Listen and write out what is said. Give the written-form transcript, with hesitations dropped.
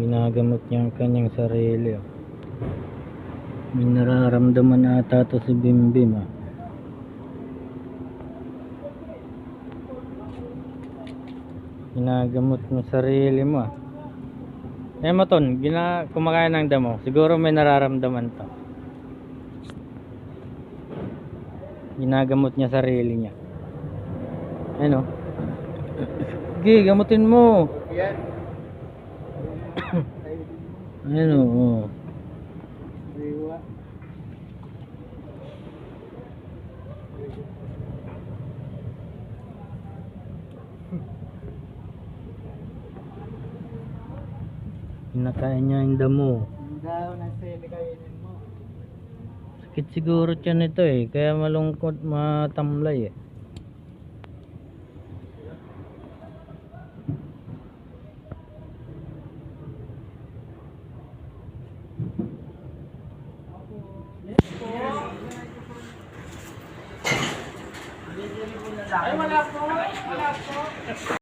Ginagamot niya ang kanyang sarili. Oh. May nararamdaman ata to si Bimbim. Ah. Ginagamot mo sarili mo. Ah. Maton, kumakain ng damo. Siguro may nararamdaman to. Ginagamot niya sarili niya. Ano? Sige, gamutin mo. Yan. Ano? Oh. Diwa. Pinakain niya yung damo. Yung daw na sili kainin mo. Sakit siguro tiyan ito eh. Kaya malungkot, matamlay eh. Ay, wala po. Wala po.